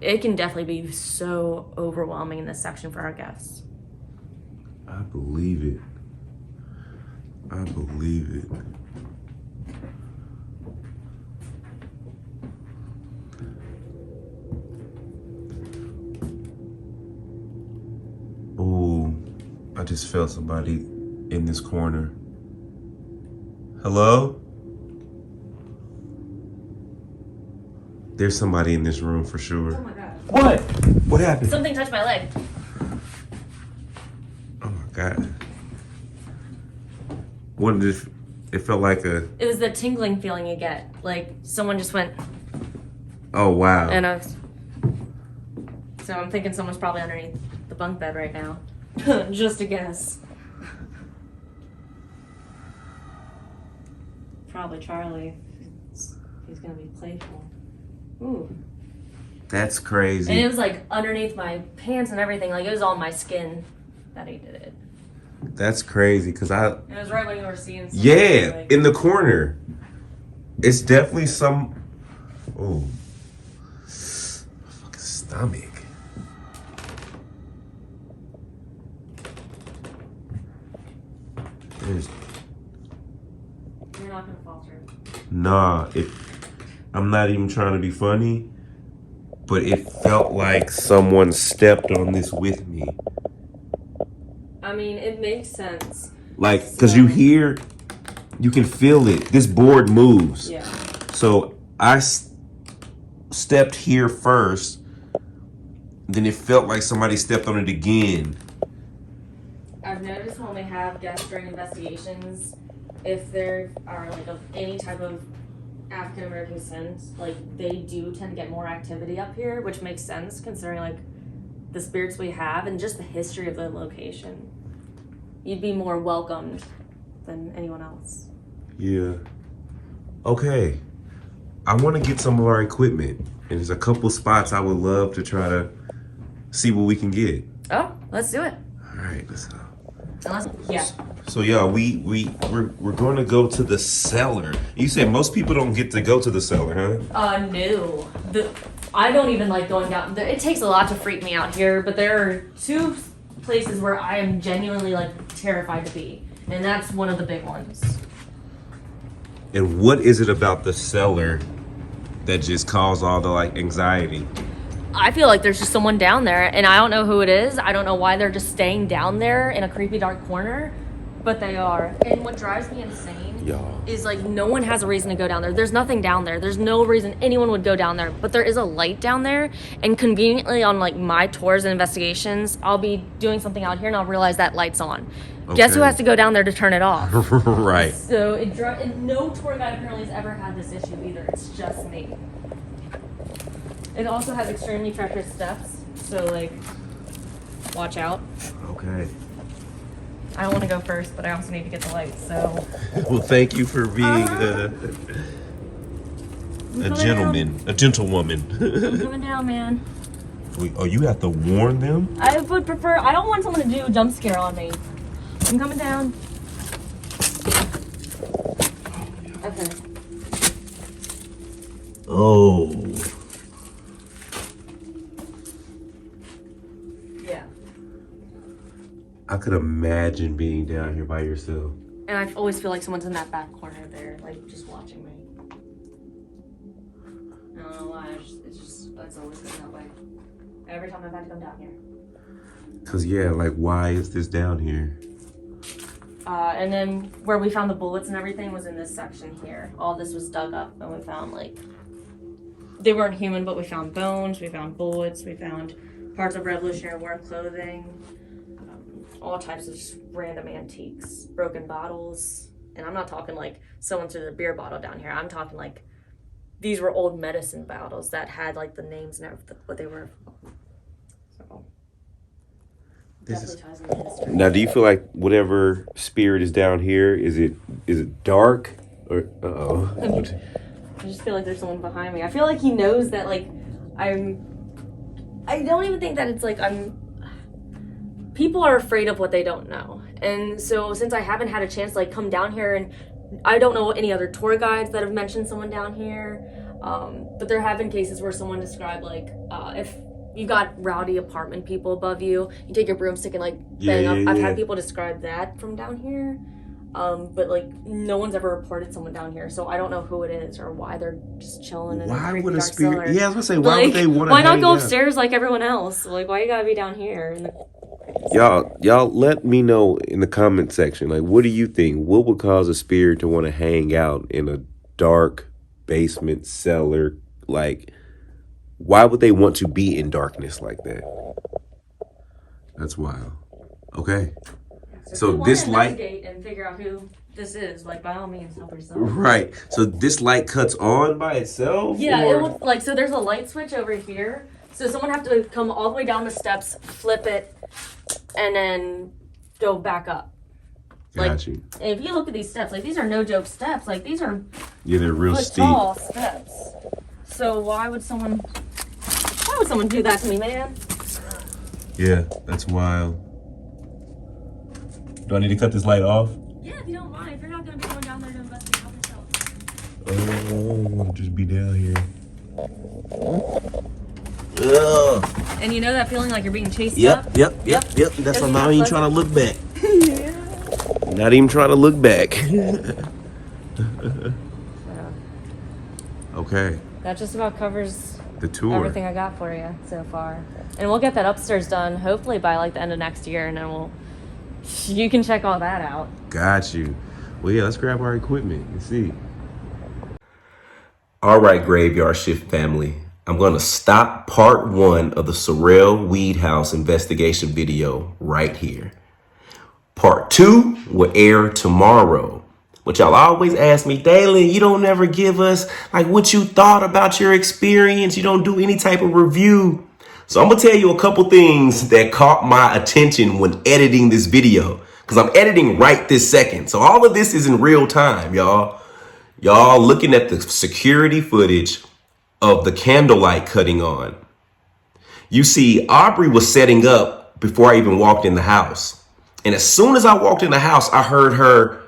it can definitely be so overwhelming in this section for our guests. I believe it. I believe it. Oh, I just felt somebody in this corner. Hello? There's somebody in this room for sure. Oh my God. What? What happened? Something touched my leg. Oh my God. What did it felt like a... It was the tingling feeling you get. Like someone just went. Oh, wow. And so I'm thinking someone's probably underneath the bunk bed right now. Just a guess. Probably Charlie. He's gonna be playful. Ooh. That's crazy. And it was like underneath my pants and everything. Like it was on my skin that he did it. That's crazy because It was right when you were seeing something. Yeah, Like, in the corner. It's definitely some... Oh. Fucking stomach. There's... You're not gonna fall through. Nah, I'm not even trying to be funny, but it felt like someone stepped on this with me. I mean, it makes sense. Like, because you can feel it. This board moves. Yeah. So I stepped here first, then it felt like somebody stepped on it again. I've noticed when we have guests during investigations, if there are like of any type of African American scent, like they do tend to get more activity up here, which makes sense considering like the spirits we have and just the history of the location. You'd be more welcomed than anyone else. Yeah. Okay. I want to get some of our equipment, and there's a couple spots I would love to try to see what we can get. Oh, let's do it. All right, let's go. Yeah. So yeah, we're going to go to the cellar. You said most people don't get to go to the cellar, huh? No. I don't even like going down. It takes a lot to freak me out here, but there are two places where I am genuinely like terrified to be, and that's one of the big ones. And what is it about the cellar that just caused all the like anxiety? I feel like there's just someone down there, and I don't know who it is. I don't know why they're just staying down there in a creepy dark corner, but they are. And what drives me insane is like no one has a reason to go down there. There's nothing down there. There's no reason anyone would go down there, but there is a light down there. And conveniently on like my tours and investigations, I'll be doing something out here and I'll realize that light's on. Okay. Guess who has to go down there to turn it off? Right. So and no tour guide apparently has ever had this issue either. It's just me. It also has extremely treacherous steps, so like, watch out. Okay. I don't want to go first, but I also need to get the light, so. Well, thank you for being a gentleman, a gentlewoman. I'm coming down, man. Oh, you have to warn them? I would prefer, I don't want someone to do a jump scare on me. I'm coming down. Okay. Oh. Yeah. I could imagine being down here by yourself. And I always feel like someone's in that back corner there, like just watching me. I don't know why, it's always been that way. Every time I've had to come down here. Cause yeah, like why is this down here? And then where we found the bullets and everything was in this section here. All this was dug up and we found like, they weren't human, but we found bones, we found bullets, we found parts of Revolutionary War clothing, all types of just random antiques, broken bottles. And I'm not talking like someone threw their beer bottle down here. I'm talking like, these were old medicine bottles that had like the names and everything, what they were. So. Now, do you feel like whatever spirit is down here, is it dark or I just feel like there's someone behind me. I feel like he knows that like I don't even think that it's like people are afraid of what they don't know. And so since I haven't had a chance to like come down here, and I don't know any other tour guides that have mentioned someone down here, but there have been cases where someone described like if you got rowdy apartment people above you, you take your broomstick and like bang up. I've had people describe that from down here. But like no one's ever reported someone down here, so I don't know who it is or why they're just chilling in a creepy dark cellar. Yeah, I was gonna say, why would they want to? Why not go upstairs like everyone else? Like, why you gotta be down here? Y'all, let me know in the comment section. Like, what do you think? What would cause a spirit to want to hang out in a dark basement cellar? Like, why would they want to be in darkness like that? That's wild. Okay. So this light, and figure out who this is, like by all means help yourself. Right. So this light cuts on by itself? Yeah, it will, like, so there's a light switch over here. So someone have to come all the way down the steps, flip it, and then go back up. Got you. If you look at these steps, like these are no joke steps. Like these are they're real steep. Tall steps. So why would someone do that to me, man? Yeah, that's wild. Do I need to cut this light off? Yeah, if you don't mind. If you're not going to be going down there to investigate help yourself. Oh, just be down here. Ugh. And you know that feeling like you're being chased up? Yep. That's why I'm not even trying to look back. Yeah. Not even trying to look back. Okay. That just about covers the tour. Everything I got for you so far. And we'll get that upstairs done hopefully by like the end of next year, and then you can check all that out. Got you. Well, yeah, let's grab our equipment and see. All right, Graveyard Shift family. I'm going to stop part 1 of the Sorrel Weed House investigation video right here. Part 2 will air tomorrow. But y'all always ask me, Dalen, you don't never give us like what you thought about your experience. You don't do any type of review. So I'm going to tell you a couple things that caught my attention when editing this video, because I'm editing right this second. So all of this is in real time, y'all. Y'all looking at the security footage of the candlelight cutting on. You see, Aubrey was setting up before I even walked in the house. And as soon as I walked in the house, I heard her,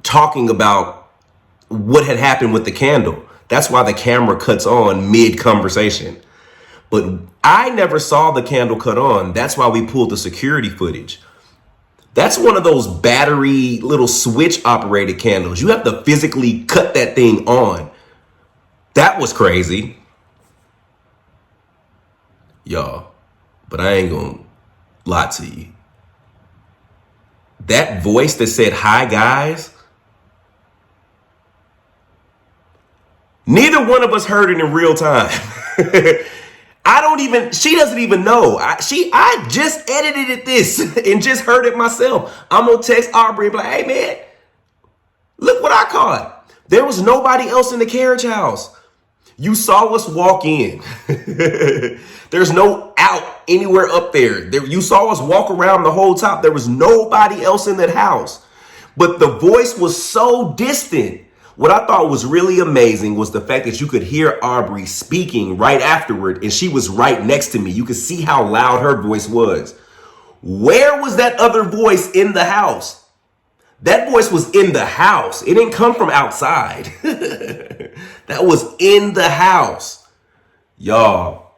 talking about what had happened with the candle. That's why the camera cuts on mid-conversation. But I never saw the candle cut on. That's why we pulled the security footage. That's one of those battery little switch operated candles. You have to physically cut that thing on. That was crazy. Y'all, but I ain't gonna lie to you. That voice that said, "Hi guys," neither one of us heard it in real time. She doesn't even know. I just edited this and just heard it myself. I'm gonna text Aubrey and be like, "Hey man, look what I caught." There was nobody else in the carriage house. You saw us walk in. There's no out anywhere up there. You saw us walk around the whole top. There was nobody else in that house. But the voice was so distant. What I thought was really amazing was the fact that you could hear Aubrey speaking right afterward, and she was right next to me. You could see how loud her voice was. Where was that other voice in the house? That voice was in the house. It didn't come from outside. That was in the house. Y'all,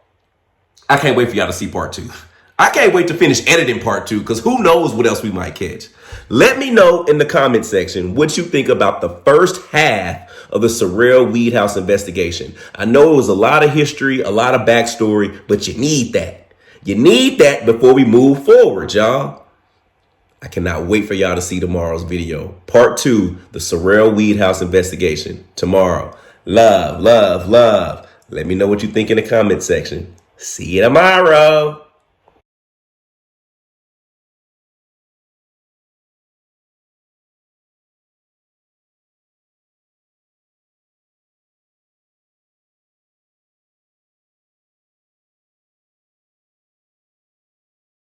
I can't wait for y'all to see part 2. I can't wait to finish editing part 2, because who knows what else we might catch. Let me know in the comment section what you think about the first half of the Sorrel Weed House investigation. I know it was a lot of history, a lot of backstory, but you need that. You need that before we move forward, y'all. I cannot wait for y'all to see tomorrow's video. Part 2, the Sorrel Weed House investigation. Tomorrow. Love, love, love. Let me know what you think in the comment section. See you tomorrow.